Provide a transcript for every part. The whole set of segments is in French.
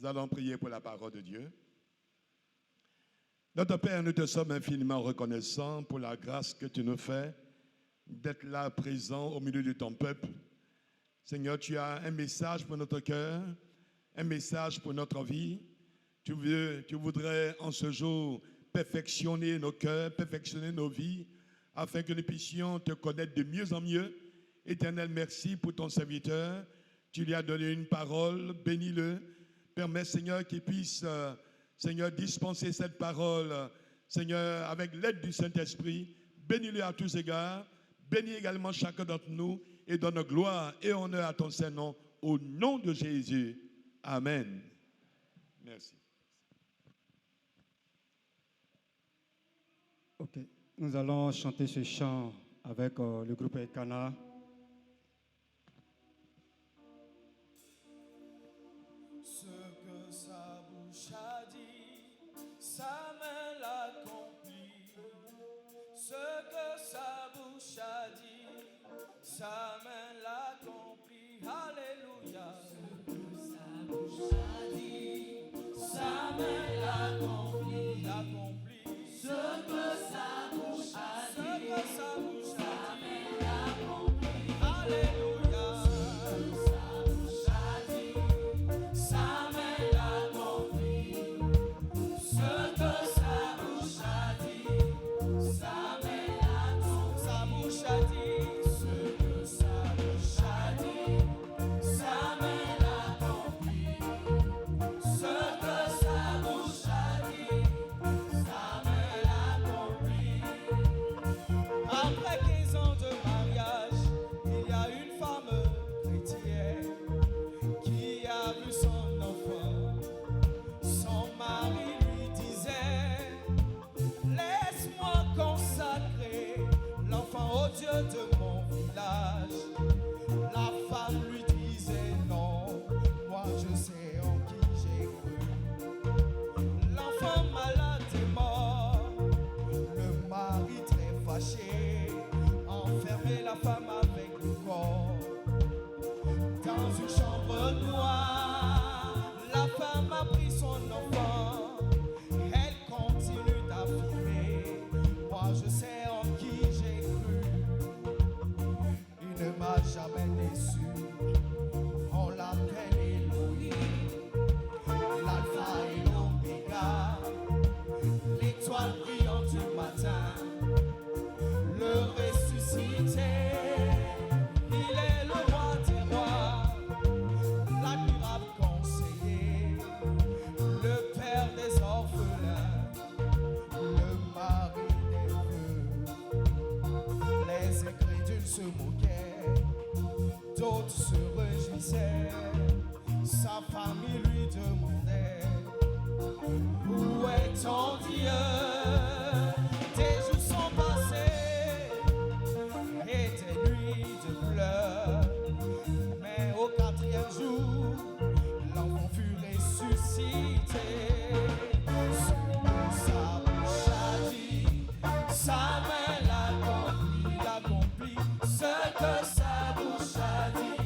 Nous allons prier pour la parole de Dieu. Notre Père, nous te sommes infiniment reconnaissants pour la grâce que tu nous fais d'être là présent au milieu de ton peuple. Seigneur, tu as un message pour notre cœur, un message pour notre vie. Tu voudrais en ce jour perfectionner nos cœurs, perfectionner nos vies, afin que nous puissions te connaître de mieux en mieux. Éternel, merci pour ton serviteur. Tu lui as donné une parole, bénis-le. Permets, Seigneur, qu'il puisse, Seigneur, dispenser cette parole, Seigneur, avec l'aide du Saint-Esprit. Bénis-le à tous égards. Bénis également chacun d'entre nous et donne gloire et honneur à ton Saint-Nom. Au nom de Jésus. Amen. Merci. Ok, nous allons chanter ce chant avec le groupe Ekana. Ce que sa bouche a dit, sa main l'accomplit. Ce que sa bouche a dit, sa main l'accomplit. Alléluia. Ce que sa bouche a dit, sa main l'accomplit. Ce que sa bouche a dit, sa main l'accomplit. Alléluia. Ce que sa bouche a dit, sa main l'accomplit. Ce que sa bouche a dit, sa main l'accomplit. Sa bouche a dit, ce que sa bouche a dit, sa main l'accomplit. Ce que sa bouche a dit, sa main l'accomplit. Après 15 ans de mariage, il y a une femme chrétienne qui a vu son enfant. Son mari lui disait: laisse-moi consacrer l'enfant au Dieu de mon village. La femme lui disait: non, moi je sais en qui j'ai cru. L'enfant malade est mort. Le mari très fâché enfermait la femme avec le corps dans une chambre noire. La femme a pris son enfant. Elle continue d'affirmer: moi je sais en qui j'ai cru. Il ne m'a jamais déçu. On l'appelle Elohim, l'alpha et l'oméga, l'étoile brillante du matin, le ressuscité. Il est le roi des rois, l'admirable conseiller, le père des orphelins, le mari des veuves. Les incrédules se moquaient, d'autres se réjouissaient. Sa famille lui demandait: où est ton Dieu? Tes jours sont passés et tes nuits de pleurs. Mais au 4e jour, l'enfant fut ressuscité. Ce que sa bouche a dit, sa main l'accomplit. Ce que sa bouche a dit,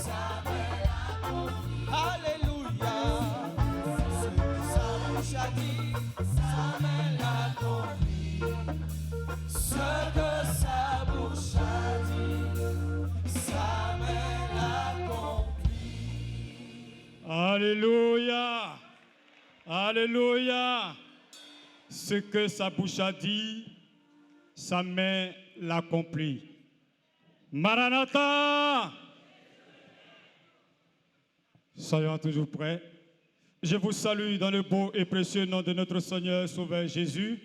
sa main l'accomplit. Alléluia. Ce que sa bouche a dit, sa main l'accomplit. Ce que sa bouche a dit, sa main l'accomplit. Alléluia. Alléluia. Ce que sa bouche a dit, sa main l'accomplit. Maranatha. Soyons toujours prêts. Je vous salue dans le beau et précieux nom de notre Seigneur Sauveur Jésus.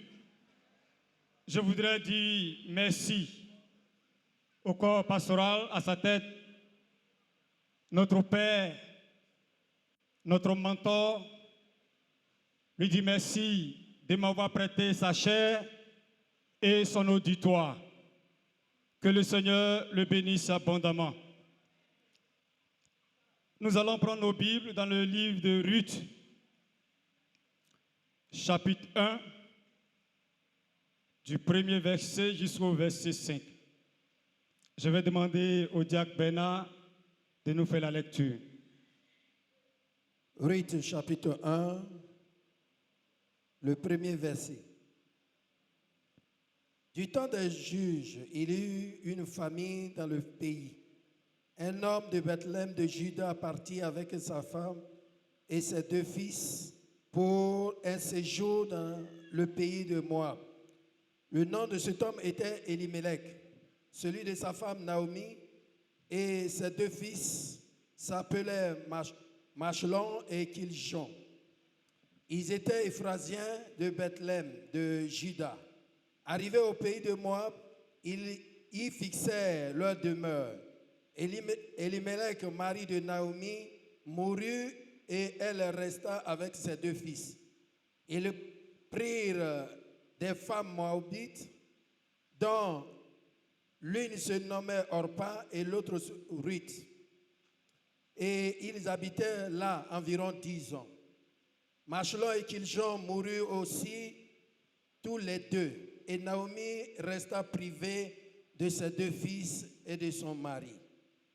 Je voudrais dire merci au corps pastoral, à sa tête, notre Père, notre mentor, lui dit merci de m'avoir prêté sa chair et son auditoire. Que le Seigneur le bénisse abondamment. Nous allons prendre nos Bibles dans le livre de Ruth, chapitre 1, du premier verset jusqu'au verset 5. Je vais demander au diacre Bernard de nous faire la lecture. Ruth chapitre 1, le premier verset. Du temps des juges, il y eut une famine dans le pays. Un homme de Bethléem de Juda partit avec sa femme et ses 2 fils pour un séjour dans le pays de Moab. Le nom de cet homme était Elimelech, celui de sa femme Naomi, et ses 2 fils s'appelaient Machlon et Kiljon. Ils étaient Éphrasiens de Bethléem, de Juda. Arrivés au pays de Moab, ils y fixèrent leur demeure. Elimelech, mari de Naomi, mourut et elle resta avec ses 2 fils. Ils prirent des femmes moabites, dont l'une se nommait Orpa et l'autre Ruth. Et ils habitaient là environ 10 ans. Machlon et Kiljon moururent aussi tous les 2. Et Naomi resta privée de ses 2 fils et de son mari.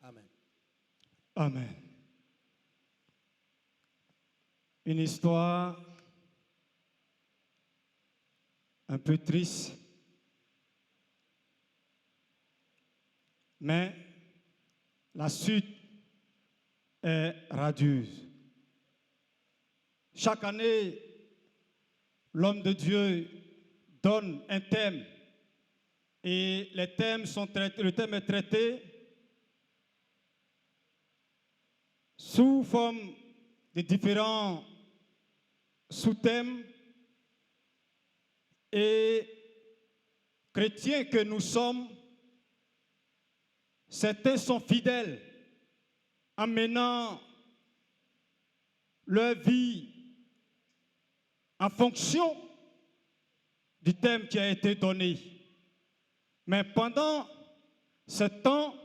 Amen. Amen. Une histoire un peu triste, mais la suite est radieuse. Chaque année, l'homme de Dieu donne un thème et le thème est traité sous forme de différents sous-thèmes, et chrétiens que nous sommes, certains sont fidèles en menant leur vie en fonction du thème qui a été donné. Mais pendant ce temps,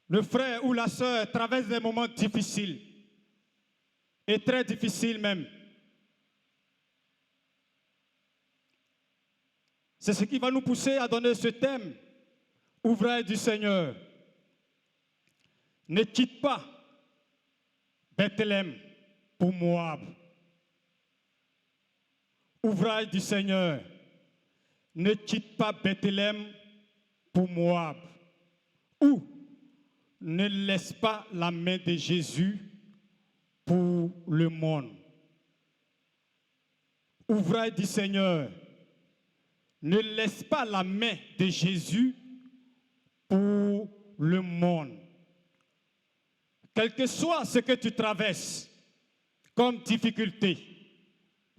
le frère ou la sœur traverse des moments difficiles, et très difficiles même. C'est ce qui va nous pousser à donner ce thème, ouvrage du Seigneur. Ne quitte pas Bethléem pour Moab. Ouvrage du Seigneur. Ne quitte pas Bethléem pour Moab. Ou ne laisse pas la main de Jésus pour le monde. Ouvrage du Seigneur. Ne laisse pas la main de Jésus pour le monde. Quel que soit ce que tu traverses comme difficulté,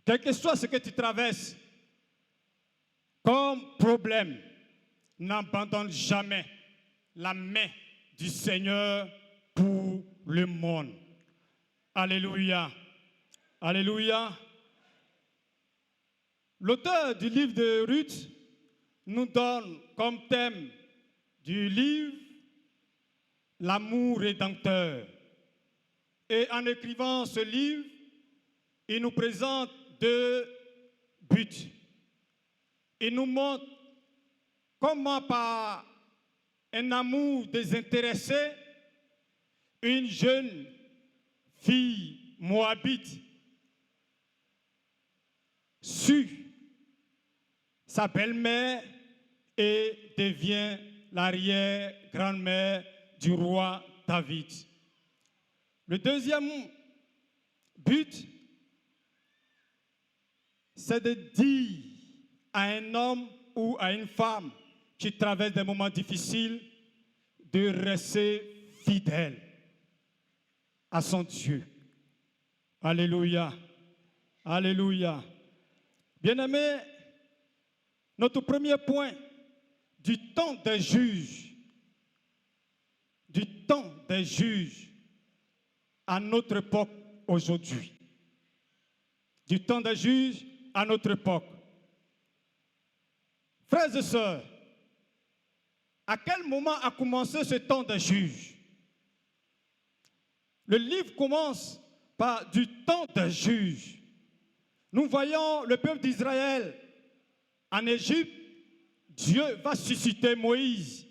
quel que soit ce que tu traverses comme problème, n'abandonne jamais la main du Seigneur pour le monde. Alléluia. Alléluia. L'auteur du livre de Ruth nous donne comme thème du livre l'amour rédempteur. Et en écrivant ce livre, il nous présente 2 buts. Il nous montre comment par un amour désintéressé, une jeune fille moabite sue sa belle-mère et devient l'arrière-grand-mère du roi David. Le deuxième but, c'est de dire à un homme ou à une femme qui traverse des moments difficiles de rester fidèle à son Dieu. Alléluia. Alléluia. Bien-aimés, notre premier point, du temps des juges, à notre époque aujourd'hui. Du temps des juges à notre époque. Frères et sœurs, à quel moment a commencé ce temps des juges? Le livre commence par du temps des juges. Nous voyons le peuple d'Israël en Égypte. Dieu va susciter Moïse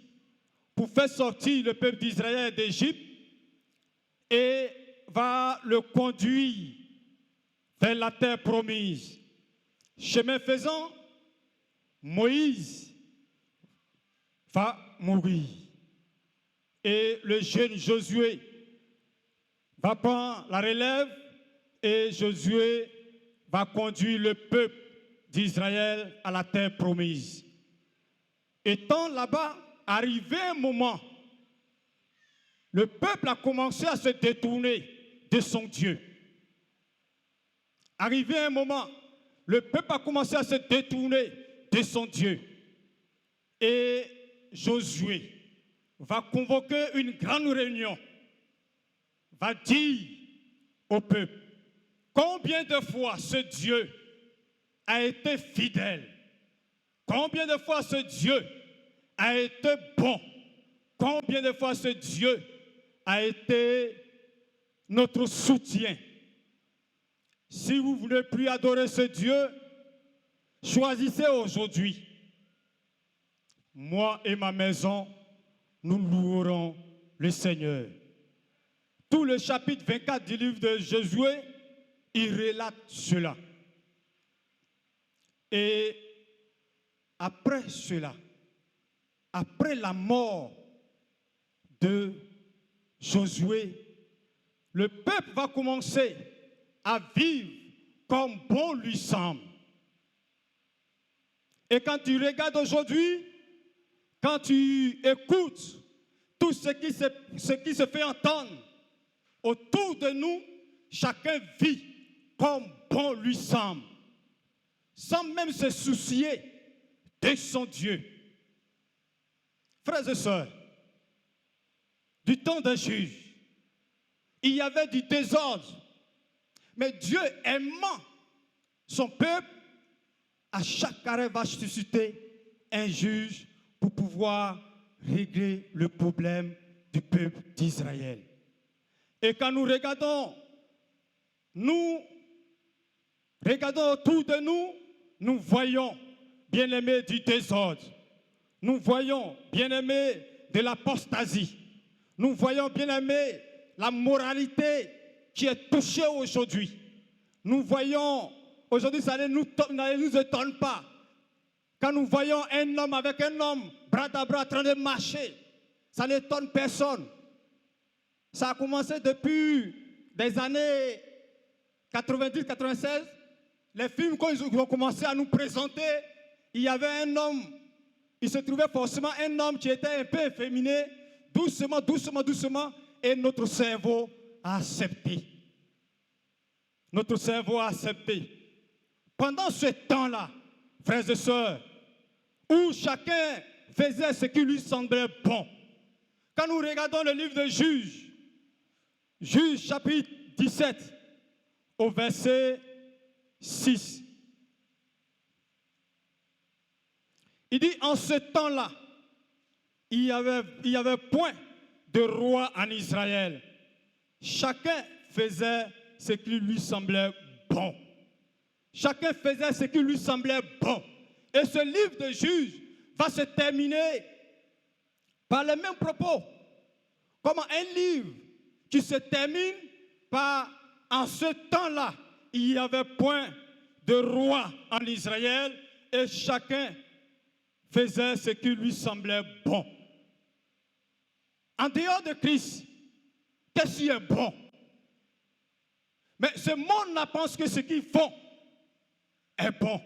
pour faire sortir le peuple d'Israël d'Égypte. Et va le conduire vers la terre promise. Chemin faisant, Moïse va mourir. Et le jeune Josué va prendre la relève et Josué va conduire le peuple d'Israël à la terre promise. Étant là-bas, arrivé un moment, le peuple a commencé à se détourner de son Dieu. Arrivé un moment, le peuple a commencé à se détourner de son Dieu. Et Josué va convoquer une grande réunion, va dire au peuple combien de fois ce Dieu a été fidèle, combien de fois ce Dieu a été bon, combien de fois ce Dieu a été notre soutien. Si vous ne voulez plus adorer ce Dieu, choisissez aujourd'hui. Moi et ma maison, nous louerons le Seigneur. Tout le chapitre 24 du livre de Josué, il relate cela. Et après cela, après la mort de Josué, le peuple va commencer à vivre comme bon lui semble. Et quand tu regardes aujourd'hui, quand tu écoutes tout ce qui se fait entendre autour de nous, chacun vit comme bon lui semble, sans même se soucier de son Dieu. Frères et sœurs, du temps d'un juge, il y avait du désordre, mais Dieu aimant son peuple, à chaque arrêt va susciter un juge pour pouvoir régler le problème du peuple d'Israël. Et quand nous regardons autour de nous, nous voyons, bien-aimés, du désordre. Nous voyons, bien-aimés, de l'apostasie. Nous voyons, bien-aimés, la moralité qui est touchée aujourd'hui. Nous voyons, aujourd'hui, ça ne nous étonne pas. Quand nous voyons un homme avec un homme, bras à bras, en train de marcher, ça n'étonne personne. Ça a commencé depuis des années 90-96. Les films, quand ils ont commencé à nous présenter, il y avait un homme, il se trouvait forcément un homme qui était un peu efféminé, doucement, et notre cerveau a accepté. Notre cerveau a accepté. Pendant ce temps-là, frères et sœurs, où chacun faisait ce qui lui semblait bon. Quand nous regardons le livre de Juges, Juges chapitre 17, au verset 6, il dit, en ce temps-là, il y avait point de roi en Israël. Chacun faisait ce qui lui semblait bon. Chacun faisait ce qui lui semblait bon. Et ce livre de Juges va se terminer par les mêmes propos. Comme un livre qui se termine par, en ce temps-là, il n'y avait point de roi en Israël et chacun faisait ce qui lui semblait bon. En dehors de Christ, qu'est-ce qui est bon? Mais ce monde-là pense que ce qu'ils font est bon.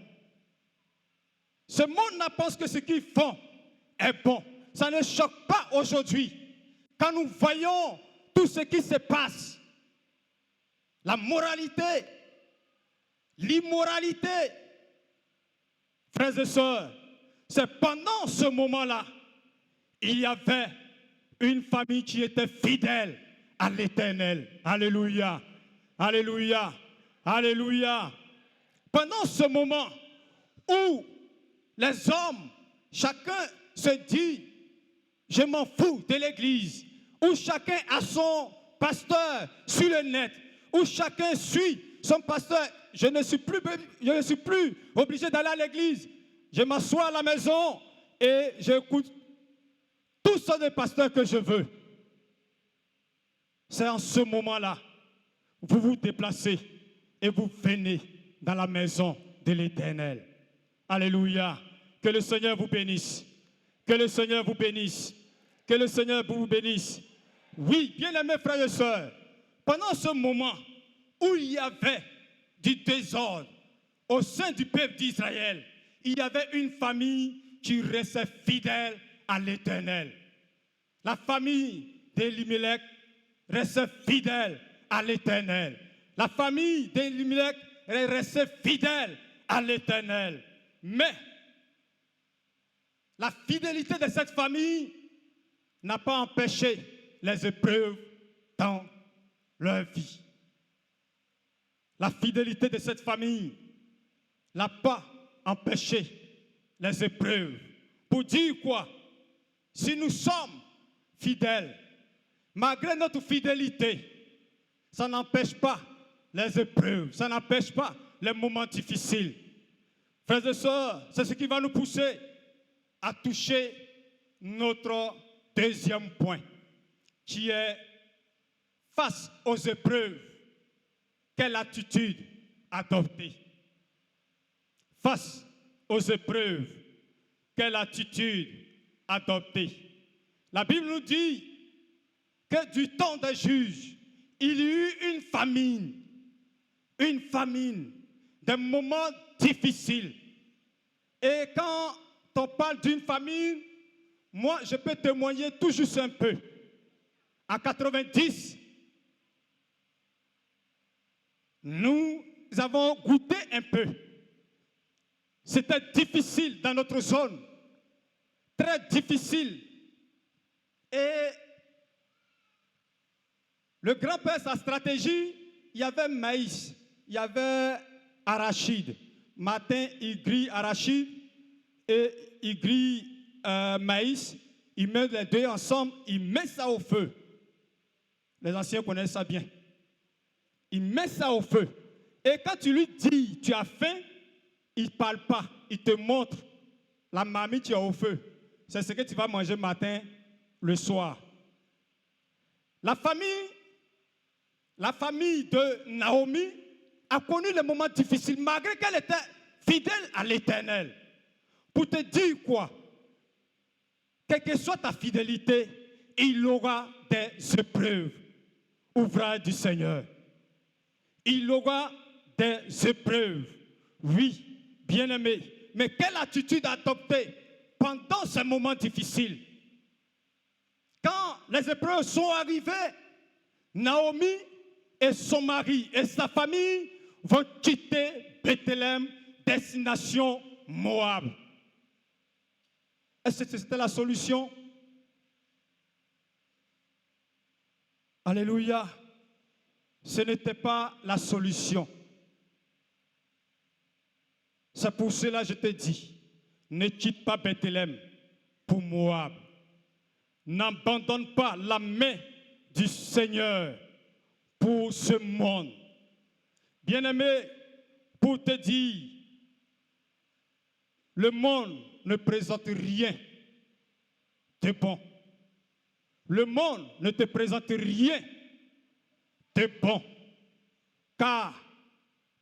Ce monde-là pense que ce qu'ils font est bon. Ça ne choque pas aujourd'hui. Quand nous voyons tout ce qui se passe, la moralité, l'immoralité, frères et sœurs, c'est pendant ce moment-là, il y avait une famille qui était fidèle à l'Éternel. Alléluia, alléluia, alléluia. Pendant ce moment où les hommes, chacun se dit, je m'en fous de l'église, où chacun a son pasteur sur le net, où chacun suit son pasteur, je ne suis plus obligé d'aller à l'église. Je m'assois à la maison et j'écoute tous sortes de pasteurs que je veux. C'est en ce moment-là vous vous déplacez et vous venez dans la maison de l'Éternel. Alléluia. Que le Seigneur vous bénisse. Que le Seigneur vous bénisse. Que le Seigneur vous bénisse. Oui, bien-aimés frères et sœurs, pendant ce moment où il y avait du désordre au sein du peuple d'Israël, il y avait une famille qui restait fidèle à l'Éternel. La famille d'Elimelech restait fidèle à l'Éternel. La famille d'Elimelech restait fidèle à l'Éternel. Mais la fidélité de cette famille n'a pas empêché les épreuves dans leur vie. La fidélité de cette famille n'a pas empêché les épreuves. Pour dire quoi? Si nous sommes fidèles, malgré notre fidélité, ça n'empêche pas les épreuves, ça n'empêche pas les moments difficiles. Frères et sœurs, c'est ce qui va nous pousser à toucher notre deuxième point, qui est face aux épreuves, quelle attitude adopter? Face aux épreuves, quelle attitude adopter? La Bible nous dit que du temps des juges, il y eut une famine, des moments difficiles. Et quand on parle d'une famine, moi je peux témoigner tout juste un peu. En 90, nous avons goûté un peu. C'était difficile dans notre zone, très difficile. Et le grand-père, sa stratégie, il y avait maïs, il y avait arachide. Matin, il grille arachide et il grille maïs. Il met les deux ensemble, il met ça au feu. Les anciens connaissent ça bien. Il met ça au feu. Et quand tu lui dis, tu as faim, il ne parle pas. Il te montre la marmite qui est au feu. C'est ce que tu vas manger matin, le soir. La famille de Naomi a connu les moments difficiles, malgré qu'elle était fidèle à l'Éternel. Pour te dire quoi? Quelle que soit ta fidélité, il y aura des épreuves. Ouvrage du Seigneur. Il y aura des épreuves. Oui, bien-aimé. Mais quelle attitude adopter pendant ces moments difficiles? Quand les épreuves sont arrivées, Naomi et son mari et sa famille vont quitter Bethléem, destination Moab. Est-ce que c'était la solution? Alléluia. Ce n'était pas la solution. C'est pour cela que je te dis, ne quitte pas Bethléem pour Moab. N'abandonne pas la main du Seigneur pour ce monde. Bien-aimé, pour te dire, le monde ne présente rien de bon. Le monde ne te présente rien de bon. Car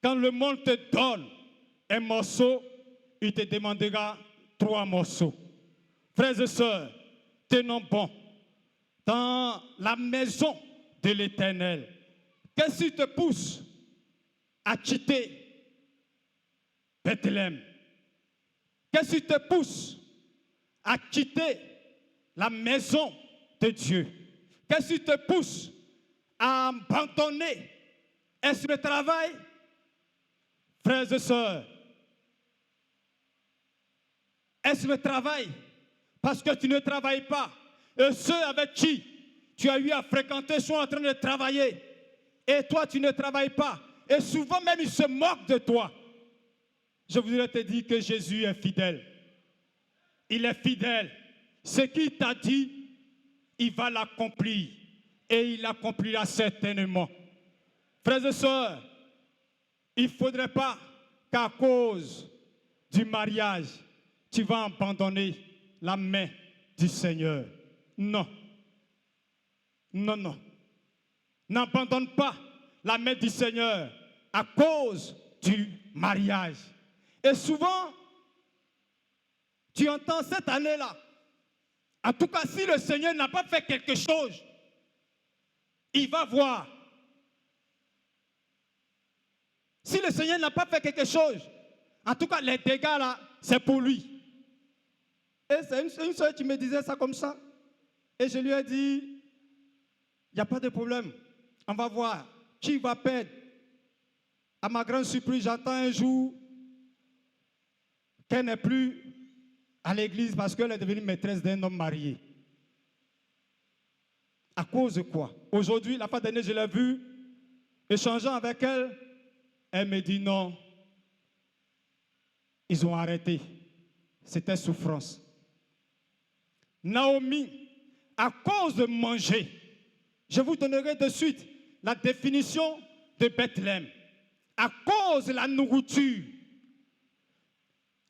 quand le monde te donne un morceau, il te demandera 3 morceaux. Frères et sœurs, tenons bon dans la maison de l'Éternel. Qu'est-ce qui te pousse à quitter Bethléem? Qu'est-ce qui te pousse à quitter la maison de Dieu? Qu'est-ce qui te pousse à abandonner? Est-ce le travail? Frères et sœurs, est-ce le travail? Parce que tu ne travailles pas. Et ceux avec qui tu as eu à fréquenter sont en train de travailler. Et toi, tu ne travailles pas. Et souvent même, ils se moquent de toi. Je voudrais te dire que Jésus est fidèle. Il est fidèle. Ce qu'il t'a dit, il va l'accomplir. Et il l'accomplira certainement. Frères et sœurs, il ne faudrait pas qu'à cause du mariage, tu vas abandonner la main du Seigneur. Non. Non, non. N'abandonne pas la main du Seigneur à cause du mariage. Et souvent, tu entends cette année-là. En tout cas, si le Seigneur n'a pas fait quelque chose, il va voir. Si le Seigneur n'a pas fait quelque chose, en tout cas, les dégâts là, c'est pour lui. Et c'est une soeur qui me disait ça comme ça. Et je lui ai dit, il n'y a pas de problème. On va voir qui va perdre. À ma grande surprise, j'entends un jour qu'elle n'est plus à l'église parce qu'elle est devenue maîtresse d'un homme marié. À cause de quoi? Aujourd'hui, la fin d'année, je l'ai vue, échangeant avec elle, elle me dit non. Ils ont arrêté. C'était souffrance. Naomi, à cause de manger, je vous donnerai de suite la définition de Bethléem. À cause de la nourriture,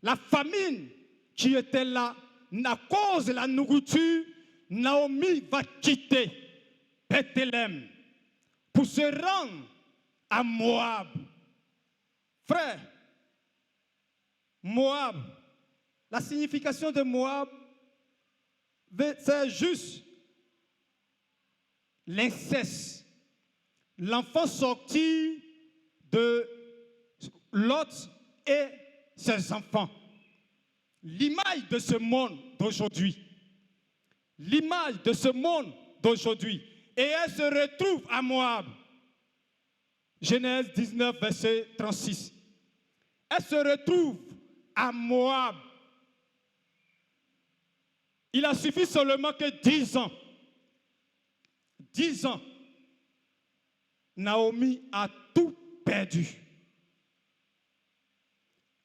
la famine qui était là, à cause de la nourriture, Naomi va quitter Bethléem pour se rendre à Moab. Frère, Moab, la signification de Moab, c'est juste l'inceste. L'enfant sorti de Lot et ses enfants. L'image de ce monde d'aujourd'hui. L'image de ce monde d'aujourd'hui. Et elle se retrouve à Moab. Genèse 19, verset 36. Elle se retrouve à Moab. Il a suffi seulement que 10 ans. 10 ans. Naomi a tout perdu.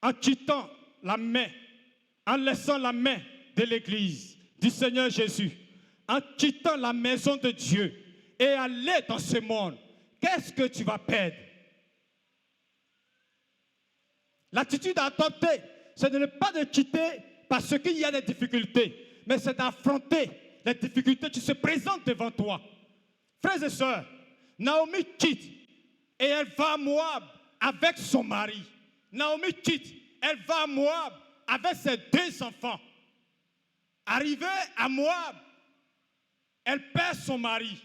En quittant la main, en laissant la main de l'Église, du Seigneur Jésus, en quittant la maison de Dieu et aller dans ce monde, qu'est-ce que tu vas perdre? L'attitude à adopter, ce n'est pas de quitter parce qu'il y a des difficultés, mais c'est d'affronter les difficultés qui se présentent devant toi. Frères et sœurs, Naomi quitte et elle va à Moab avec son mari. Naomi quitte, elle va à Moab avec ses 2 enfants. Arrivée à Moab, elle perd son mari.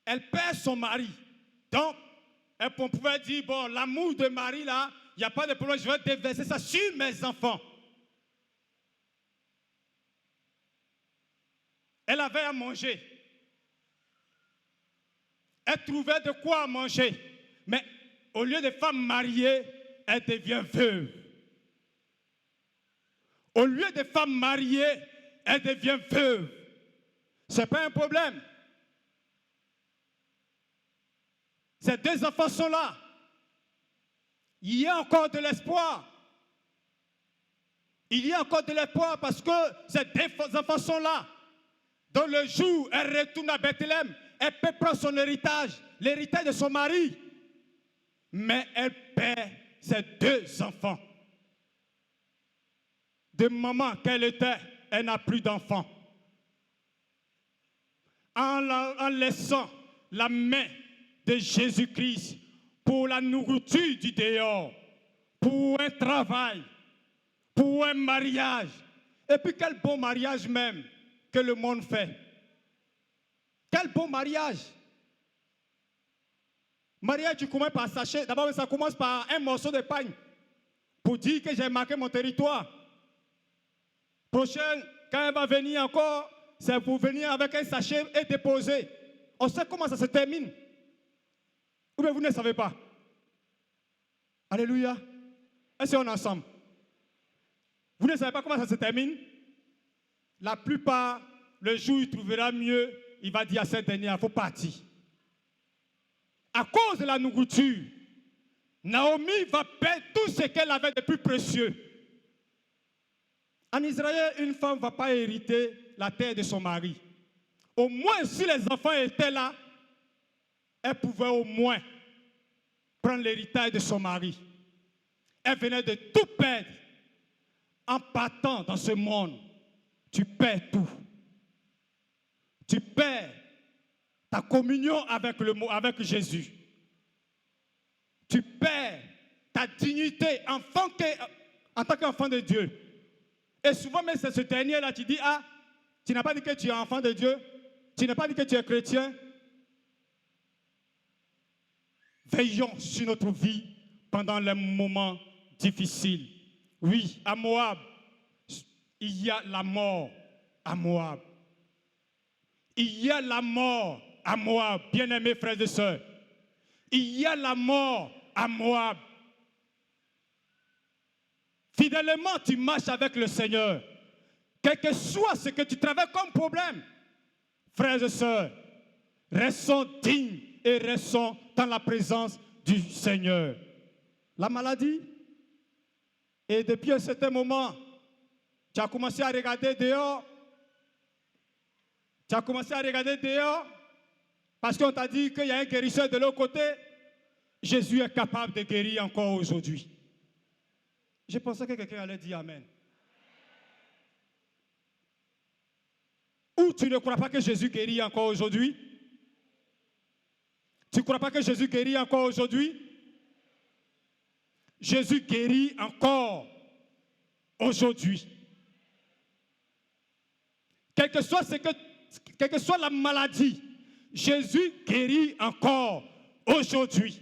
Elle perd son mari. Donc, on pouvait dire, bon, l'amour de Marie là, il n'y a pas de problème, je vais déverser ça sur mes enfants. Elle avait à manger. Elle trouvait de quoi manger. Mais au lieu de femme mariée, elle devient veuve. Au lieu de femme mariée, elle devient veuve. Ce n'est pas un problème. Ces 2 enfants sont là. Il y a encore de l'espoir. Il y a encore de l'espoir parce que ces 2 enfants sont là. Dans le jour où elle retourne à Bethléem, elle peut prendre son héritage, l'héritage de son mari. Mais elle perd ses 2 enfants. De maman qu'elle était, elle n'a plus d'enfants. En laissant la main de Jésus-Christ pour la nourriture du dehors, pour un travail, pour un mariage. Et puis quel bon mariage même que le monde fait. Quel bon mariage. Mariage, tu commences par sachet. D'abord, ça commence par un morceau de pain pour dire que j'ai marqué mon territoire. Prochaine, quand elle va venir encore, c'est pour venir avec un sachet et déposer. On sait comment ça se termine. Ou bien vous ne savez pas. Alléluia. Est-ce qu'on est ensemble? Vous ne savez pas comment ça se termine? La plupart, le jour où il trouvera mieux, il va dire à cette dernière, il faut partir. À cause de la nourriture, Naomi va perdre tout ce qu'elle avait de plus précieux. En Israël, une femme ne va pas hériter la terre de son mari. Au moins, si les enfants étaient là, elle pouvait au moins prendre l'héritage de son mari. Elle venait de tout perdre. En partant dans ce monde, tu perds tout. Tu perds ta communion avec Jésus. Tu perds ta dignité en tant qu'enfant de Dieu. Et souvent, même c'est ce dernier-là, tu dis, ah, tu n'as pas dit que tu es enfant de Dieu, tu n'as pas dit que tu es chrétien. Veillons sur notre vie pendant les moments difficiles. Oui, à Moab, il y a la mort à Moab. Il y a la mort à Moab, bien-aimés frères et sœurs. Il y a la mort à Moab. Fidèlement, tu marches avec le Seigneur. Quel que soit ce que tu traverses comme problème, frères et sœurs, restons dignes et restons dans la présence du Seigneur. La maladie, et depuis un certain moment, tu as commencé à regarder dehors. Tu as commencé à regarder dehors parce qu'on t'a dit qu'il y a un guérisseur de l'autre côté. Jésus est capable de guérir encore aujourd'hui. Je pensais que quelqu'un allait dire Amen. Ou tu ne crois pas que Jésus guérit encore aujourd'hui? Tu ne crois pas que Jésus guérit encore aujourd'hui? Jésus guérit encore aujourd'hui. Quelle que soit la maladie, Jésus guérit encore aujourd'hui.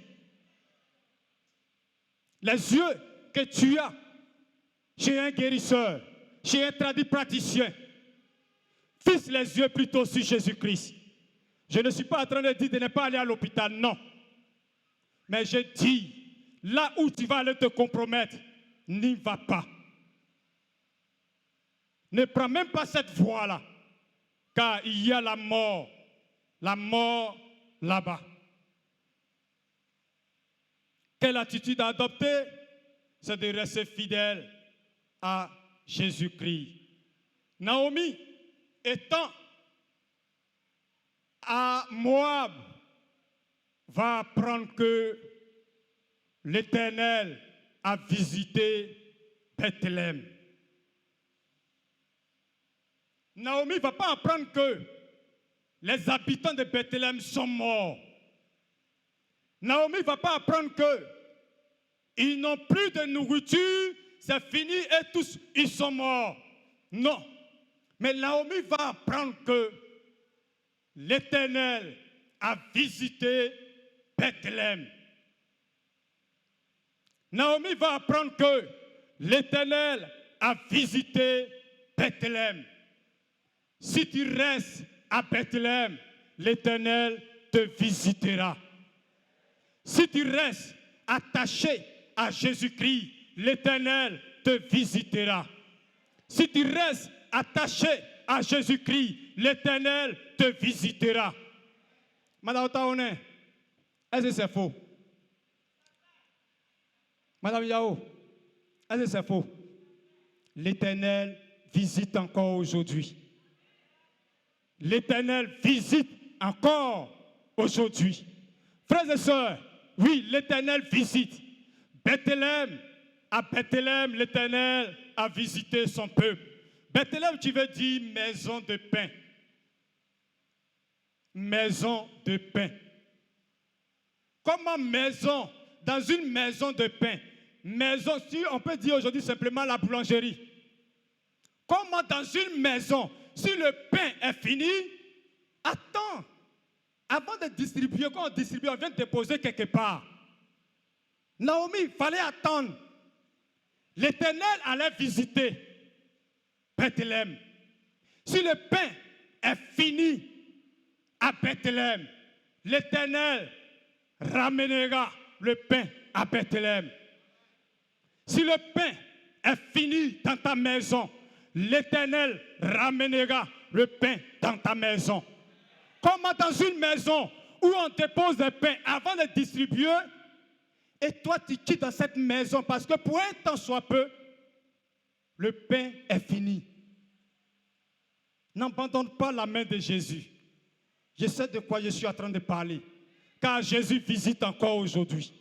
Les yeux que tu as chez un guérisseur, chez un praticien, fixe les yeux plutôt sur Jésus-Christ. Je ne suis pas en train de dire de ne pas aller à l'hôpital, non. Mais je dis, là où tu vas aller te compromettre, n'y va pas. Ne prends même pas cette voie-là, car il y a la mort là-bas. Quelle attitude adopter? C'est de rester fidèle à Jésus-Christ. Naomi, étant à Moab, va apprendre que l'Éternel a visité Bethléem. Naomi ne va pas apprendre que les habitants de Bethléem sont morts. Naomi ne va pas apprendre qu'ils n'ont plus de nourriture, c'est fini et tous ils sont morts. Non. Mais Naomi va apprendre que l'Éternel a visité Bethléem. Naomi va apprendre que l'Éternel a visité Bethléem. Si tu restes à Bethléem, l'Éternel te visitera. Si tu restes attaché à Jésus-Christ, l'Éternel te visitera. Si tu restes attaché à Jésus-Christ, l'Éternel te visitera. Madame Taoné, est-ce que c'est faux? Madame Yao, est-ce que c'est faux? L'Éternel visite encore aujourd'hui. L'Éternel visite encore aujourd'hui. Frères et sœurs, oui, l'Éternel visite. Bethléem, à Bethléem, l'Éternel a visité son peuple. Bethléem, tu veux dire maison de pain. Maison de pain. Comment maison? Dans une maison de pain. Maison, si on peut dire aujourd'hui simplement la boulangerie. Comment dans une maison, si le pain est fini, attends. Avant de distribuer, quand on distribue, on vient de déposer quelque part. Naomi, il fallait attendre. L'Éternel allait visiter Bethléem. Si le pain est fini à Bethléem, l'Éternel ramènera le pain à Bethléem. Si le pain est fini dans ta maison, l'Éternel ramènera le pain dans ta maison. Comme dans une maison où on dépose le pain avant de distribuer, et toi tu quittes dans cette maison parce que pour un temps soit peu, le pain est fini. N'abandonne pas la main de Jésus. Je sais de quoi je suis en train de parler. Car Jésus visite encore aujourd'hui.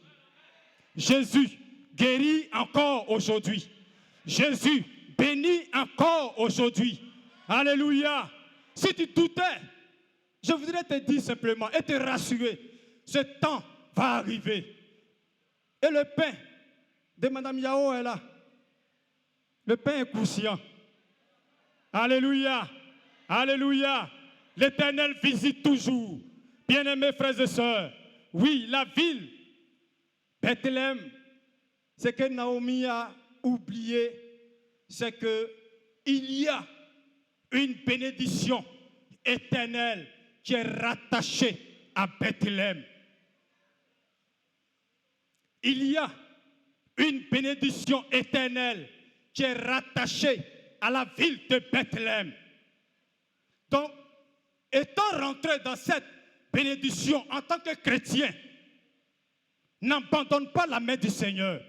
Jésus guérit encore aujourd'hui. Jésus bénit encore aujourd'hui. Alléluia. Si tu doutais Je voudrais te dire simplement et te rassurer, ce temps va arriver. Et le pain de Mme Yao est là. Le pain est croustillant. Alléluia. Alléluia. L'Éternel visite toujours. Bien-aimés frères et sœurs, oui, la ville, Bethléem, ce que Naomi a oublié, c'est qu'il y a une bénédiction éternelle qui est rattachée à Bethléem. Il y a une bénédiction éternelle qui est rattachée à la ville de Bethléem. Donc, étant rentré dans cette bénédiction en tant que chrétien, n'abandonne pas la main du Seigneur.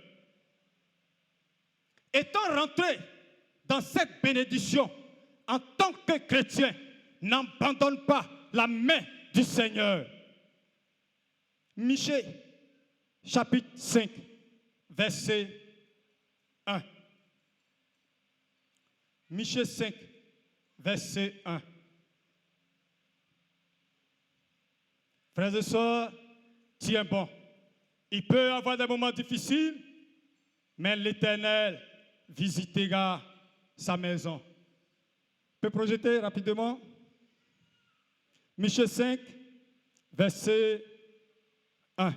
Étant rentré dans cette bénédiction en tant que chrétien, n'abandonne pas la main du Seigneur. Michée, chapitre 5, verset 1. Michée 5, verset 1. Frères et sœurs, tiens bon. Il peut y avoir des moments difficiles, mais l'Éternel visitera sa maison. On peut projeter rapidement. Michée 5, verset 1.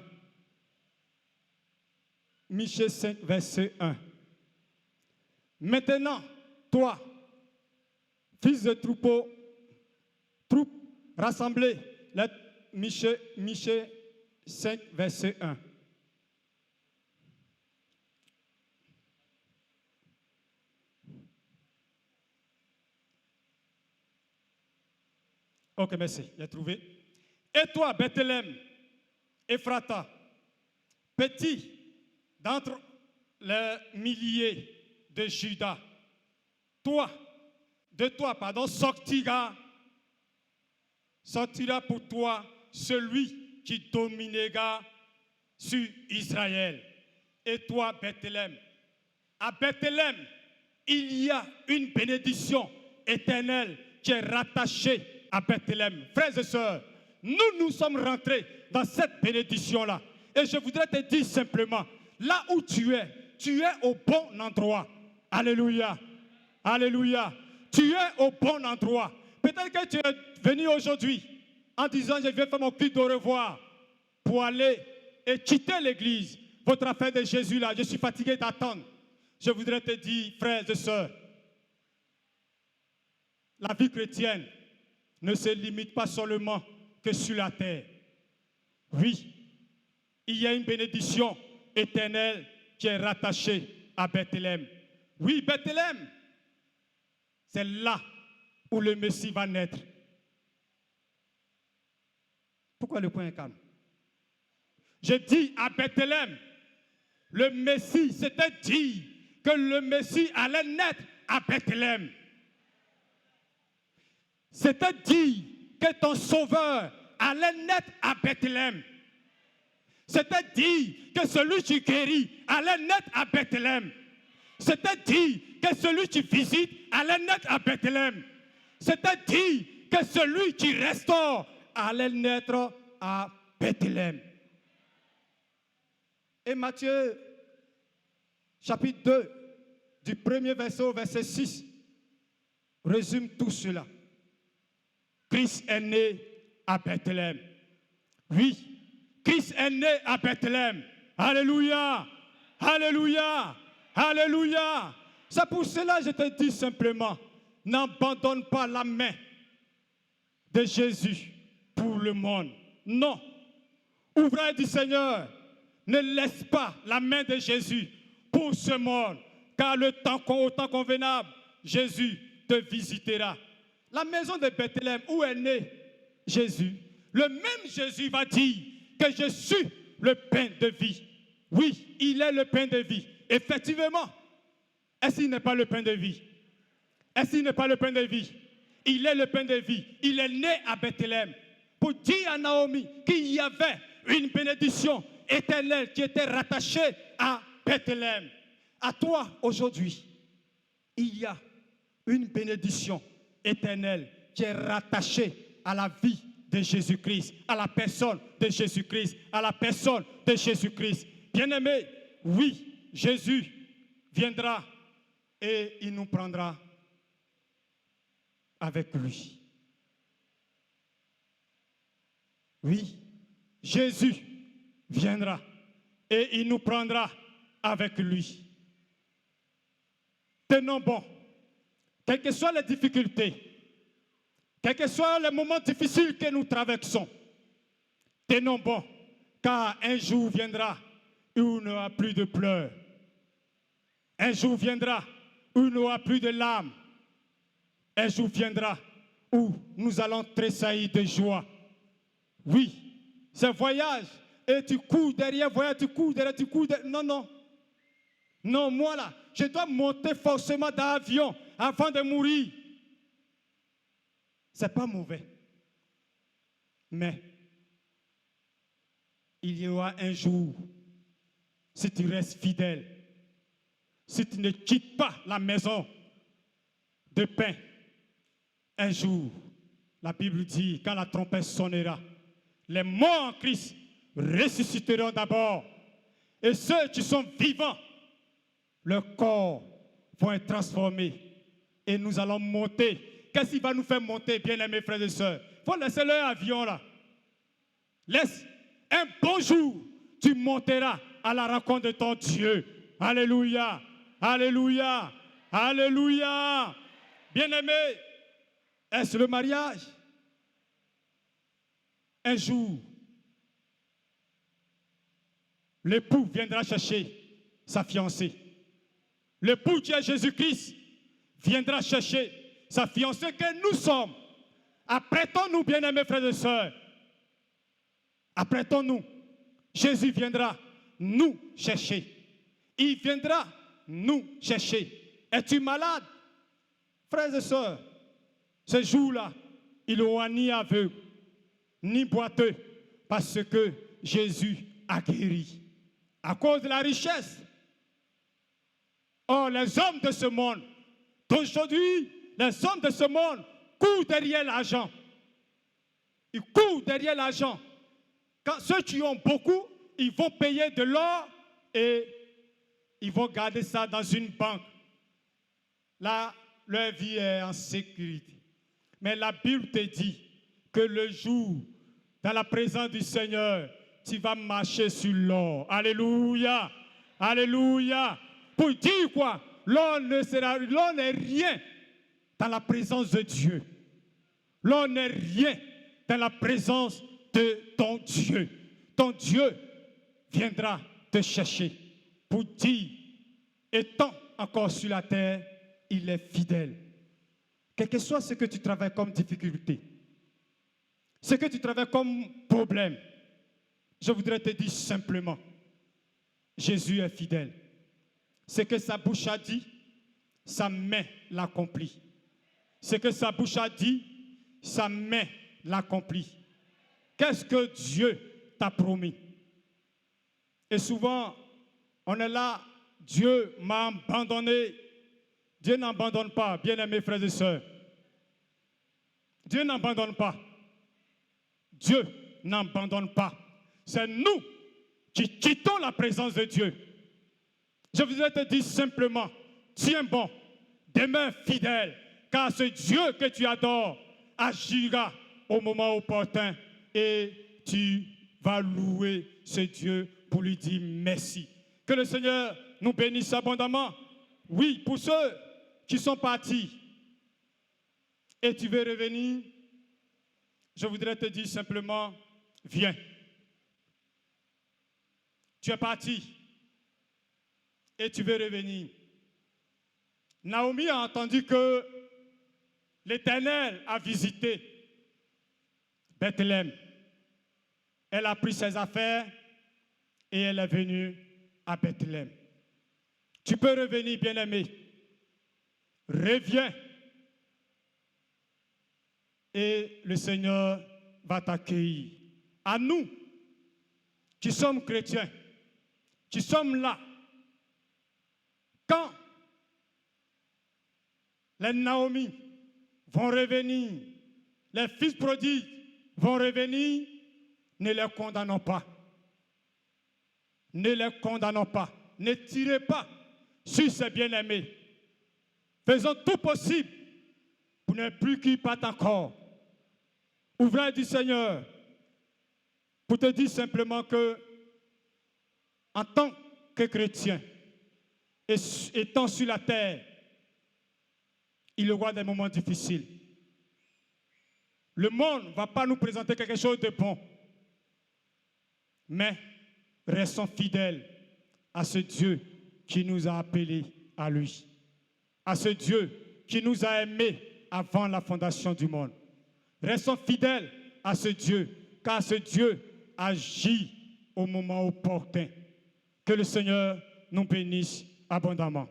Michée 5, verset 1. Maintenant, toi, fils de troupeau, troupe rassemblée, Michée 5, verset 1. Ok, merci, j'ai trouvé. Et toi, Bethléem, Ephrata, petit d'entre les milliers de Juda, sortira pour toi celui qui dominera sur Israël. Et toi, Bethléem, à Bethléem, il y a une bénédiction éternelle qui est rattachée à Bethléem. Frères et sœurs, nous sommes rentrés dans cette bénédiction-là. Et je voudrais te dire simplement, là où tu es au bon endroit. Alléluia. Alléluia. Tu es au bon endroit. Peut-être que tu es venu aujourd'hui en disant, je vais faire mon cri de revoir pour aller et quitter l'église. Votre affaire de Jésus là, je suis fatigué d'attendre. Je voudrais te dire, frères et sœurs, la vie chrétienne ne se limite pas seulement que sur la terre. Oui, il y a une bénédiction éternelle qui est rattachée à Bethléem. Oui, Bethléem, c'est là où le Messie va naître. Pourquoi le point est calme? Je dis à Bethléem, le Messie, c'était dit que le Messie allait naître à Bethléem. C'était dit que ton sauveur allait naître à Bethléem. C'était dit que celui qui guérit allait naître à Bethléem. C'était dit que celui qui visite allait naître à Bethléem. C'était dit que celui qui restaure allait naître à Bethléem. Et Matthieu, chapitre 2, du premier verset au verset 6, résume tout cela. Christ est né à Bethléem. Oui, Christ est né à Bethléem. Alléluia, alléluia, alléluia. C'est pour cela que je te dis simplement, n'abandonne pas la main de Jésus pour le monde. Non, ouvrier du Seigneur, ne laisse pas la main de Jésus pour ce monde, car le temps convenable, Jésus te visitera. La maison de Bethléem, où est né Jésus, le même Jésus va dire que je suis le pain de vie. Oui, il est le pain de vie. Effectivement, est-ce qu'il n'est pas le pain de vie? Est-ce qu'il n'est pas le pain de vie? Il est le pain de vie. Il est né à Bethléem pour dire à Naomi qu'il y avait une bénédiction éternelle qui était rattachée à Bethléem. À toi, aujourd'hui, il y a une bénédiction éternelle qui est rattachée à la vie de Jésus-Christ, à la personne de Jésus-Christ, à la personne de Jésus-Christ. Bien-aimés, oui, Jésus viendra et il nous prendra avec lui. Oui, Jésus viendra et il nous prendra avec lui. Tenons bon, quelles que soient les difficultés, quels que soient les moments difficiles que nous traversons, tenons bon, car un jour viendra où il n'y aura plus de pleurs. Un jour viendra où il n'y aura plus de larmes. Un jour viendra où nous allons tressaillir de joie. Oui, c'est un voyage. Et tu cours derrière, voyage, tu cours derrière, tu cours derrière. Non, non. Non, moi là, je dois monter forcément dans l'avion avant de mourir. Ce n'est pas mauvais. Mais il y aura un jour, si tu restes fidèle, si tu ne quittes pas la maison de pain, un jour, la Bible dit, quand la trompette sonnera, les morts en Christ ressusciteront d'abord. Et ceux qui sont vivants, leurs corps vont être transformés. Et nous allons monter. Qu'est-ce qui va nous faire monter, bien-aimés frères et sœurs? Il faut laisser leur avion là. Laisse. Un bon jour, tu monteras à la rencontre de ton Dieu. Alléluia. Alléluia. Alléluia. Bien-aimés, est-ce le mariage? Un jour, l'époux viendra chercher sa fiancée. L'époux qui est Jésus-Christ viendra chercher sa fiancée que nous sommes. Apprêtons-nous, bien-aimés frères et sœurs. Apprêtons-nous. Jésus viendra nous chercher. Il viendra nous chercher. Es-tu malade? Frères et sœurs, ce jour-là, il n'aura ni aveugle, ni boiteux, parce que Jésus a guéri. À cause de la richesse. Or, les hommes de ce monde, d'aujourd'hui, les hommes de ce monde courent derrière l'argent. Ils courent derrière l'argent. Quand ceux qui ont beaucoup, ils vont payer de l'or et ils vont garder ça dans une banque. Là, leur vie est en sécurité. Mais la Bible te dit que le jour, dans la présence du Seigneur, tu vas marcher sur l'or. Alléluia. Alléluia. Pour dire quoi? L'or n'est rien dans la présence de Dieu. L'or n'est rien dans la présence de ton Dieu. Ton Dieu viendra te chercher pour dire, étant encore sur la terre, il est fidèle. Quel que soit ce que tu travailles comme difficulté, ce que tu travailles comme problème, je voudrais te dire simplement, Jésus est fidèle. Ce que sa bouche a dit, sa main l'accomplit. Ce que sa bouche a dit, sa main l'accomplit. Qu'est-ce que Dieu t'a promis? Et souvent, on est là, Dieu m'a abandonné. Dieu n'abandonne pas, bien-aimés frères et sœurs. Dieu n'abandonne pas. Dieu n'abandonne pas. C'est nous qui quittons la présence de Dieu. Je voudrais te dire simplement, tiens bon, demeure fidèle, car ce Dieu que tu adores agira au moment opportun et tu vas louer ce Dieu pour lui dire merci. Que le Seigneur nous bénisse abondamment. Oui, pour ceux qui sont partis et tu veux revenir, je voudrais te dire simplement, viens. Tu es parti et tu veux revenir. Naomi a entendu que l'Éternel a visité Bethléem. Elle a pris ses affaires et elle est venue à Bethléem. Tu peux revenir, bien-aimé. Reviens. Et le Seigneur va t'accueillir. À nous, qui sommes chrétiens, qui sommes là, quand les Naomi vont revenir, les fils prodigues vont revenir, ne les condamnons pas. Ne les condamnons pas. Ne tirez pas sur ces bien-aimés. Faisons tout possible pour ne plus qu'ils partent encore. Ouvrez du Seigneur pour te dire simplement que, en tant que chrétien, et étant sur la terre, il y aura des moments difficiles. Le monde ne va pas nous présenter quelque chose de bon. Mais restons fidèles à ce Dieu qui nous a appelés à lui. À ce Dieu qui nous a aimés avant la fondation du monde. Restons fidèles à ce Dieu, car ce Dieu agit au moment opportun. Que le Seigneur nous bénisse abondamment.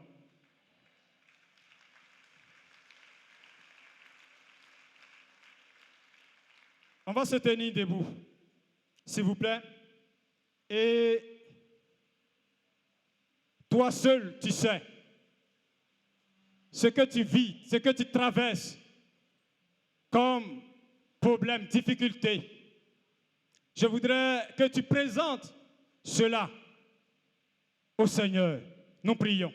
On va se tenir debout, s'il vous plaît. Et toi seul, tu sais ce que tu vis, ce que tu traverses comme problème, difficulté. Je voudrais que tu présentes cela au Seigneur. Nous prions.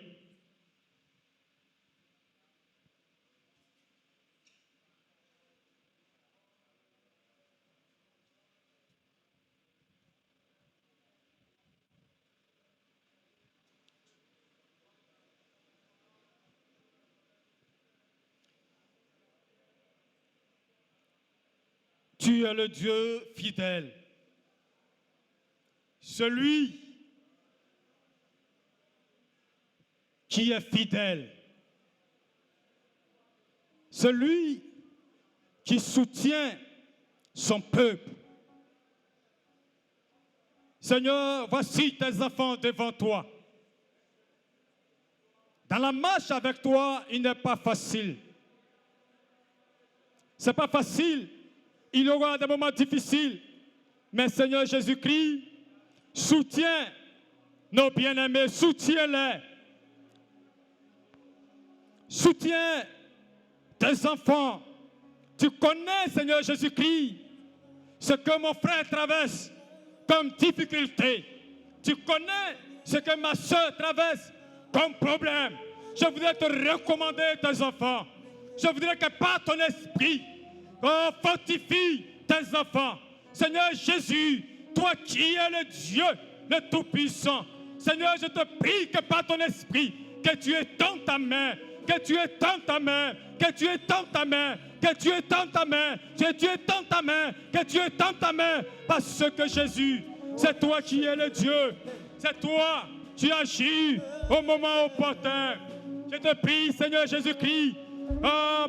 Tu es le Dieu fidèle, celui qui est fidèle, celui qui soutient son peuple. Seigneur, voici tes enfants devant toi. Dans la marche avec toi, il n'est pas facile. Ce n'est pas facile. Il y aura des moments difficiles. Mais Seigneur Jésus-Christ, soutiens nos bien-aimés, soutiens-les. Soutiens tes enfants. Tu connais, Seigneur Jésus-Christ, ce que mon frère traverse comme difficulté. Tu connais ce que ma soeur traverse comme problème. Je voudrais te recommander tes enfants. Je voudrais que par ton esprit, fortifie tes enfants. Seigneur Jésus, toi qui es le Dieu, le Tout-Puissant. Seigneur, je te prie que par ton esprit, que tu étends ta main, que tu étends ta main, que tu étends ta main, que tu étends ta main, que tu étends ta main, que tu étends ta main, parce que Jésus, c'est toi qui es le Dieu, c'est toi qui agis au moment opportun. Je te prie, Seigneur Jésus-Christ,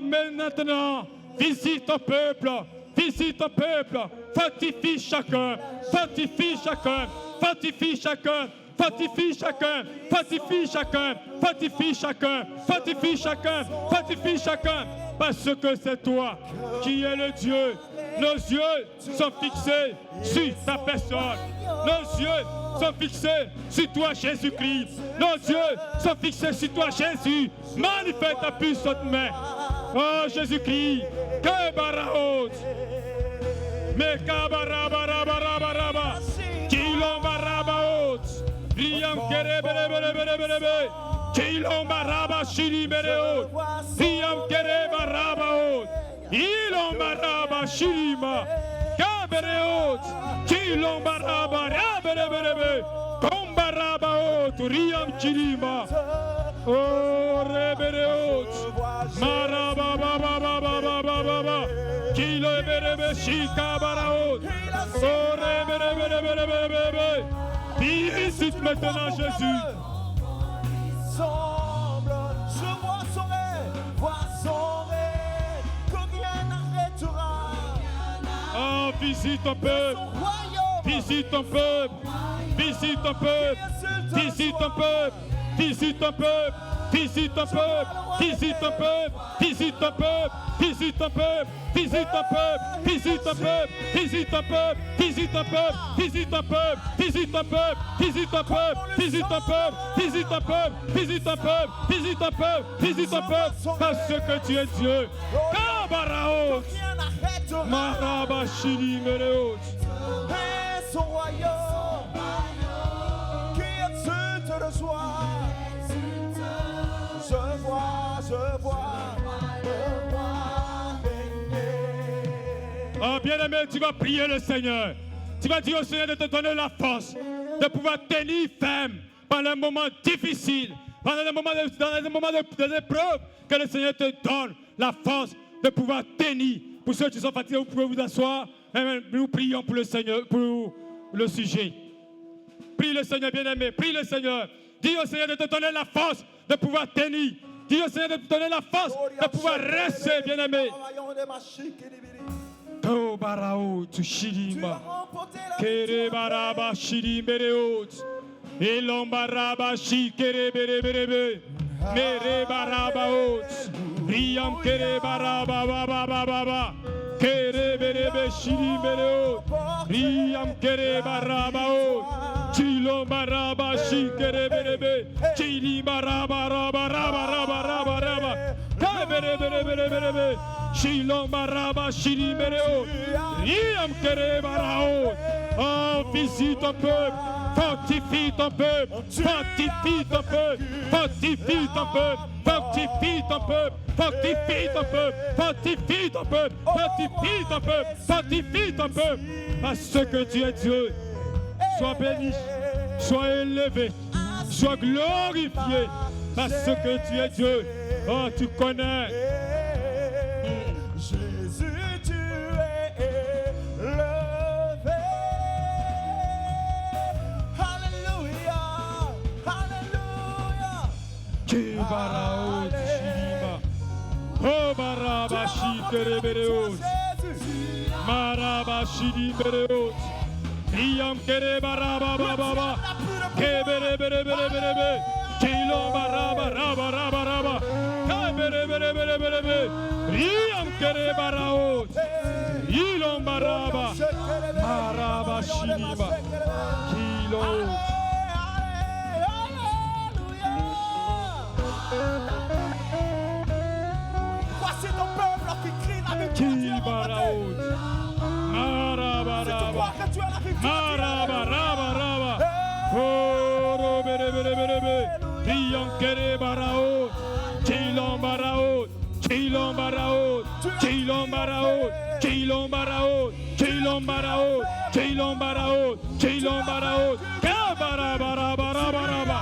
mais maintenant, visite ton peuple, visite ton peuple, fortifie chacun, fortifie chacun, fortifie chacun, fortifie chacun, fortifie chacun, fortifie chacun, fortifie chacun, fortifie chacun, parce que c'est toi qui es le Dieu. Nos yeux sont fixés sur ta personne. Nos yeux sont fixés sur toi, Jésus-Christ. Nos yeux sont fixés sur toi, Jésus. Manifeste ta puissante main. Oh Jésus-Christ, que baraot, me kabarabarabaraba, kilom barabaot, riam kereberebereberebe, kilom baraba shilibereot, riam kerebarabaot, ilom baraba shilima, kabereot, kilom baraba rabereberebe, kombarabaot, riam chilima. Oh, rebereot, maraba baba baba baba baba, kilo berebe shika baraot. Oh, reberebereberebe. Visite maintenant Jésus. Semble, je vois son rêve, que rien n'arrêtera. Oh, visite ton peuple, visite ton peuple, visite ton peuple, visite ton peuple. Visite ton peuple, visite ton peuple, visite ton peuple, visite ton peuple, visite ton peuple, visite ton peuple, visite ton peuple, visite ton peuple, visite ton peuple, visite ton peuple, visite ton peuple, visite ton peuple, visite ton peuple, visite ton peuple, visite ton peuple, visite ton peuple, visite ton peuple, parce que tu es Dieu. Kabaraos. te Marabashiri Mereot. et son royaume qui est te reçoit. Je vois régner. Oh, bien-aimé, tu vas prier le Seigneur. Tu vas dire au Seigneur de te donner la force de pouvoir tenir ferme pendant un moment difficile, pendant des moments d'épreuve, que le Seigneur te donne la force de pouvoir tenir. Pour ceux qui sont fatigués, vous pouvez vous asseoir. Et nous prions pour le Seigneur, pour le sujet. Prie le Seigneur, bien-aimé, prie le Seigneur. Dis au Seigneur de te donner la force de pouvoir tenir. Dis au Seigneur de te donner la force de pouvoir rester, bien-aimé. Oh, barao, tu shirima. Kere baraba shiri mereot. Elon baraba shi kere bere bere be. Mere baraba ot. Riam kere baraba ba ba ba ba ba. Kere bere be shiri mereot. Riam kere baraba ot. Chilo baraba shi kere bere be. Chili baraba raba raba raba raba raba. Kere bere bere bere bere be. Shilom baraba shiri mereo. Riam kere barao. Oh, visite ton peuple. Fortifie ton peuple. Fortifie ton peuple. Fortifie ton peuple. Fortifie ton peuple. Fortifie ton peuple. Fortifie ton peuple. Fortifie ton peuple. Fortifie ton peuple. Parce que tu es Dieu. Sois béni. Sois élevé. Sois glorifié. Parce que tu es Dieu. Oh, tu connais. Jésus, tu es élevé. Alléluia, alléluia. Ki barao shirima. Oh, baraba shi kere bereot. Maraba shiri bereot. Riam kere baraba ba ba ba. Ke bere bere bere bere be. Kilo baraba raba raba raba. Ke bere bere bere bere be. Riam kere baraot. Ilom baraba. Maraba shirima. Kilo. Voici ton peuple qui crie la victoire. Ki baraot. Maraba Tu raba. crois que tu as la victoire. Maraba raba raba. Oh, bere bere bere be. Riam kere baraot. Kilom baraot. Kilom baraot. Kilom baraot. Kilom baraot. Kilom baraot. Kilom baraot. Kilom baraot. Kabara bara bara bara bara.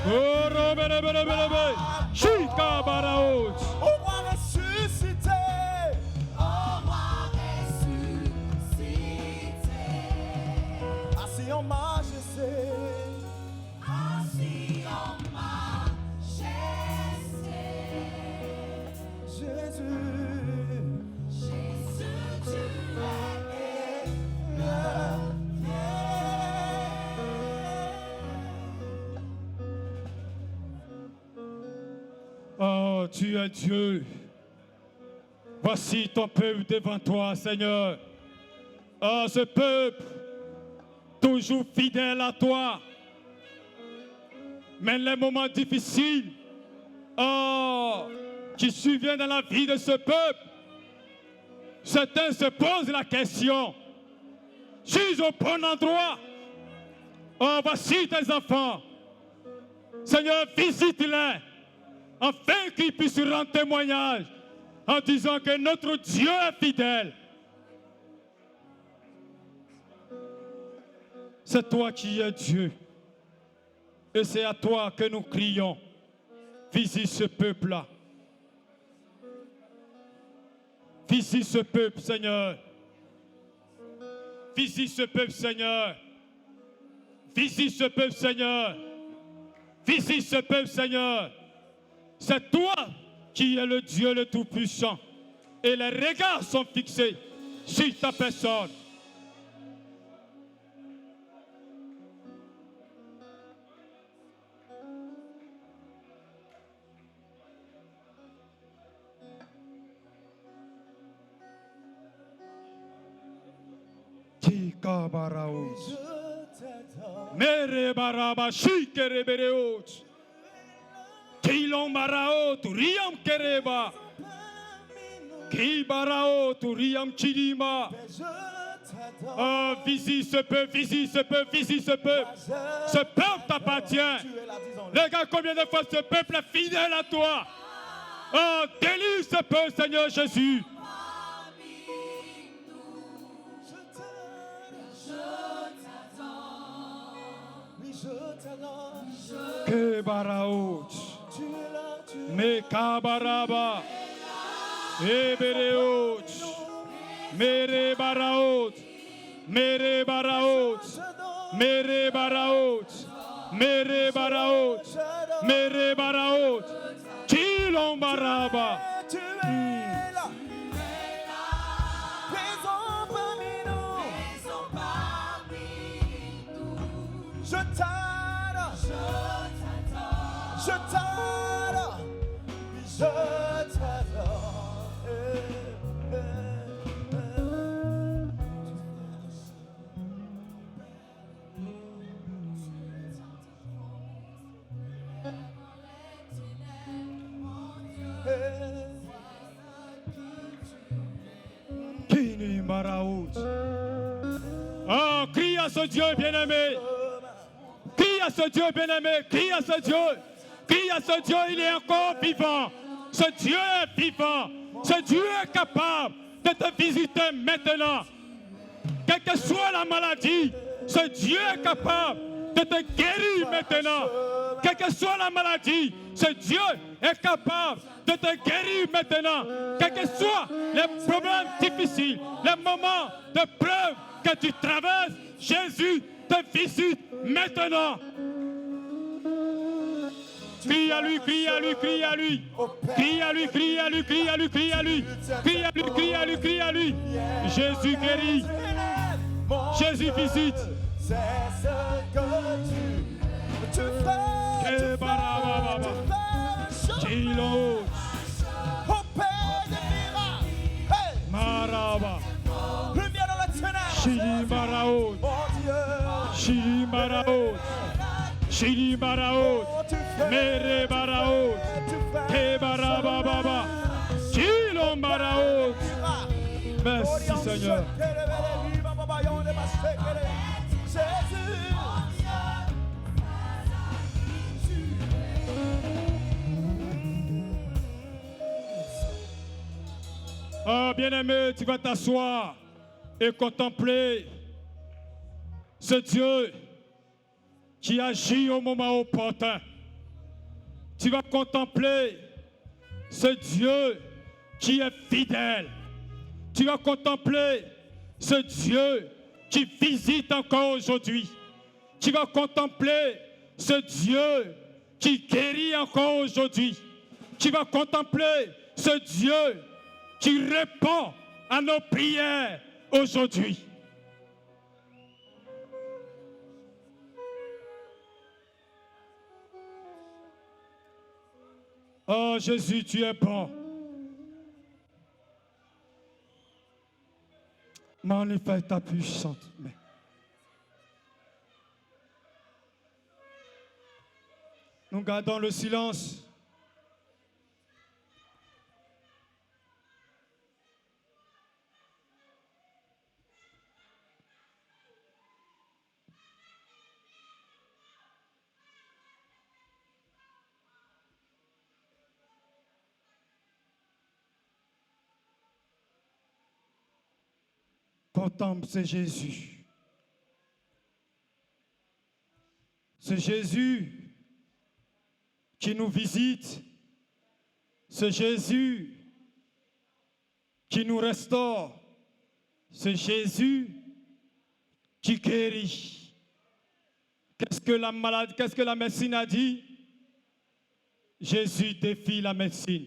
Oh, bere bere bere be. Shika baraot. Au roi ressuscité. Assis en majesté. Oh, tu es Dieu. Voici ton peuple devant toi, Seigneur. Oh, ce peuple, toujours fidèle à toi. Mais les moments difficiles, oh, qui surviennent dans la vie de ce peuple, certains se posent la question, suis-je au bon endroit? Oh, voici tes enfants. Seigneur, visite-les, afin qu'ils puissent rendre témoignage en disant que notre Dieu est fidèle. C'est toi qui es Dieu. Et c'est à toi que nous crions. Visite ce peuple-là. Visite ce peuple, Seigneur. Visite ce peuple, Seigneur. Visite ce peuple, Seigneur. Visite ce peuple, Seigneur. C'est toi qui es le Dieu le Tout-Puissant. Et les regards sont fixés sur ta personne. Kabaraos. Mere baraba shikere bereot. Kilom baraot riam kereba. Kibarao, Turiam Chidima. Mais je t'adore. Oh, visite ce peuple, visite ce peuple, visite ce peuple. Ce peuple t'appartient. Tu es là, disons-le. Regarde combien de fois ce peuple est fidèle à toi. Oh, délivre ce peuple, Seigneur Jésus. Oui, je t'adore. Kibarao. Tu es là, tu es Me Kabaraba. Ebereot. Mere Baraot. Mere Baraot. Mere Baraot. Mere Baraot. Mere Baraot. Kilom Baraba. Tu es là. Présent parmi nous. Je t'adore. Je t'adore. Je t'adore. Kini Baraot. Oh, crie à ce Dieu bien-aimé. Crie à ce Dieu bien-aimé. Crie à ce Dieu. Crie à ce Dieu, il est encore vivant. Ce Dieu est vivant. Ce Dieu est capable de te visiter maintenant. Quelle que soit la maladie, ce Dieu est capable de te guérir maintenant. Quelle que soit la maladie, ce Dieu est capable de te guérir maintenant. Quels que soient les problèmes difficiles, les moments de preuve que tu traverses, Jésus te visite maintenant. Crie à lui, crie à lui, crie à lui. Crie à lui, crie à lui, crie à lui, crie à lui. Crie à lui, crie à lui, crie à lui. Jésus guérit. Jésus visite. C'est ce que tu fais. Chilo. Au Père des miracles. Hey! Maraba. Lumière dans la ténèbre. Chili Maraot. Mon Dieu. Chili Maraot. Chili Maraot. Mere Maraot. Te Barababa. Chilo Maraot. Merci Seigneur. Oh, bien-aimé, tu vas t'asseoir et contempler ce Dieu qui agit au moment opportun. Tu vas contempler ce Dieu qui est fidèle. Tu vas contempler ce Dieu qui visite encore aujourd'hui. Tu vas contempler ce Dieu qui guérit encore aujourd'hui. Tu vas contempler ce Dieu qui répond à nos prières aujourd'hui. Oh Jésus, tu es bon. Manifeste ta puissante main. Nous gardons le silence. Contemple ce Jésus. Ce Jésus qui nous visite. Ce Jésus qui nous restaure. Ce Jésus qui guérit. Qu'est-ce que la médecine a dit? Jésus défie la médecine.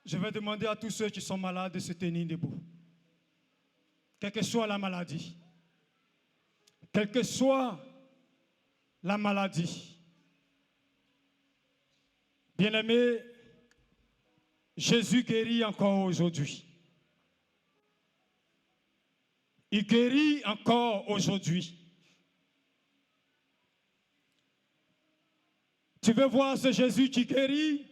Je vais demander à tous ceux qui sont malades de se tenir debout. Quelle que soit la maladie. Quelle que soit la maladie. Bien-aimé, Jésus guérit encore aujourd'hui. Il guérit encore aujourd'hui. Tu veux voir ce Jésus qui guérit?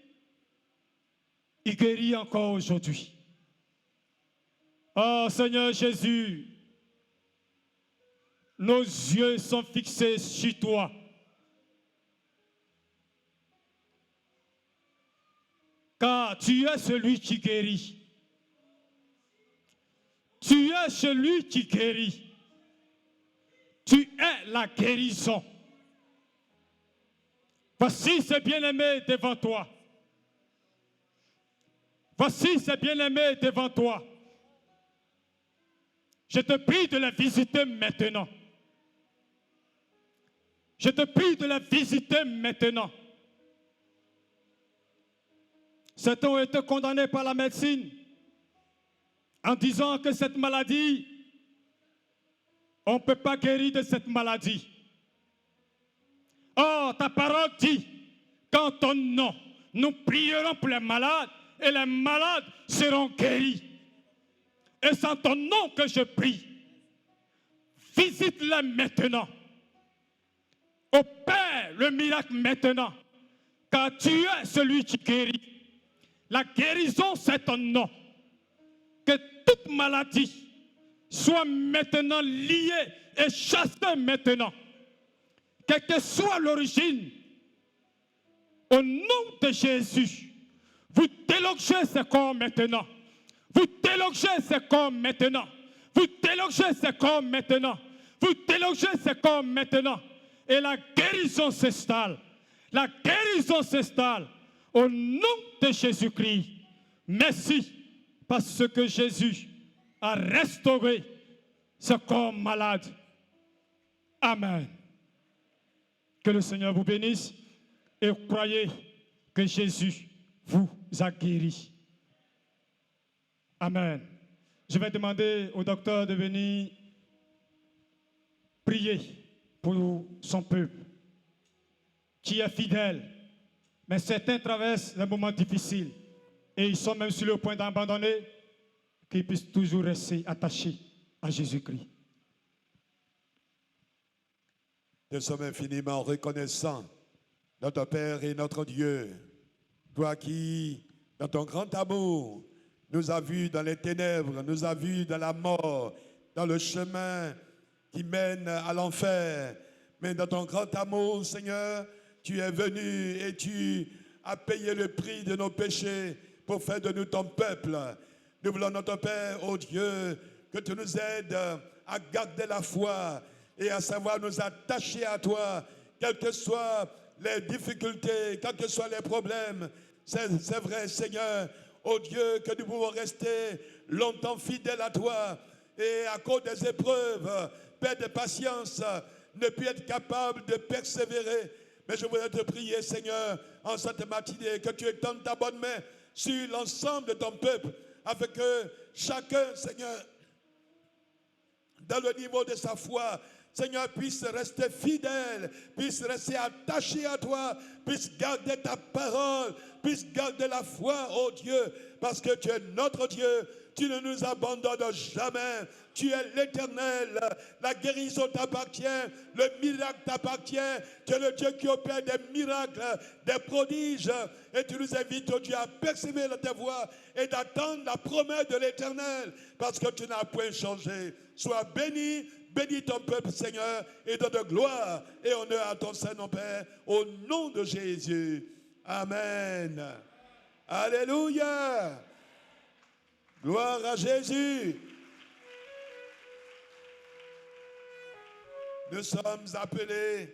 Il guérit encore aujourd'hui. Oh Seigneur Jésus, nos yeux sont fixés sur toi. Car tu es celui qui guérit. Tu es celui qui guérit. Tu es la guérison. Voici ce bien-aimé devant toi. Voici ce bien-aimé devant toi. Je te prie de la visiter maintenant. Je te prie de la visiter maintenant. Certains ont été condamnés par la médecine en disant que cette maladie, on ne peut pas guérir de cette maladie. Or, ta parole dit qu'en ton nom, nous prierons pour les malades et les malades seront guéris. Et c'est en ton nom que je prie. Visite-les maintenant. Opère le miracle maintenant. Car tu es celui qui guérit. La guérison, c'est ton nom. Que toute maladie soit maintenant liée et chassée maintenant. Quelle que soit l'origine, au nom de Jésus, vous délogez ce corps maintenant. Vous délogez ce corps maintenant. Vous délogez ce corps maintenant. Vous délogez ce corps maintenant. Et la guérison s'installe. La guérison s'installe. Au nom de Jésus-Christ. Merci parce que Jésus a restauré ce corps malade. Amen. Que le Seigneur vous bénisse et croyez que Jésus vous a guéri. Amen. Je vais demander au docteur de venir prier pour son peuple qui est fidèle. Mais certains traversent des moments difficiles et ils sont même sur le point d'abandonner, qu'ils puissent toujours rester attachés à Jésus-Christ. Nous sommes infiniment reconnaissants, notre Père et notre Dieu, toi qui, dans ton grand amour, nous as vus dans les ténèbres, nous as vus dans la mort, dans le chemin qui mène à l'enfer. Mais dans ton grand amour, Seigneur, tu es venu et tu as payé le prix de nos péchés pour faire de nous ton peuple. Nous voulons, notre Père, oh Dieu, que tu nous aides à garder la foi et à savoir nous attacher à toi, quelles que soient les difficultés, quels que soient les problèmes. C'est vrai, Seigneur, oh Dieu, que nous pouvons rester longtemps fidèles à toi et à cause des épreuves, Père de patience, ne plus être capable de persévérer. Mais je voudrais te prier, Seigneur, en cette matinée, que tu étendes ta bonne main sur l'ensemble de ton peuple, afin que chacun, Seigneur, dans le niveau de sa foi, Seigneur, puisse rester fidèle, puisse rester attaché à toi, puisse garder ta parole, puisse garder la foi, oh Dieu, parce que tu es notre Dieu, tu ne nous abandonnes jamais, tu es l'Éternel, la guérison t'appartient, le miracle t'appartient, tu es le Dieu qui opère des miracles, des prodiges, et tu nous invites, oh Dieu, à persévérer dans tes voies et d'attendre la promesse de l'Éternel, parce que tu n'as point changé. Sois béni. Bénis ton peuple, Seigneur, et donne gloire et honneur à ton Saint-Nom, Père, au nom de Jésus. Amen. Alléluia. Gloire à Jésus. Nous sommes appelés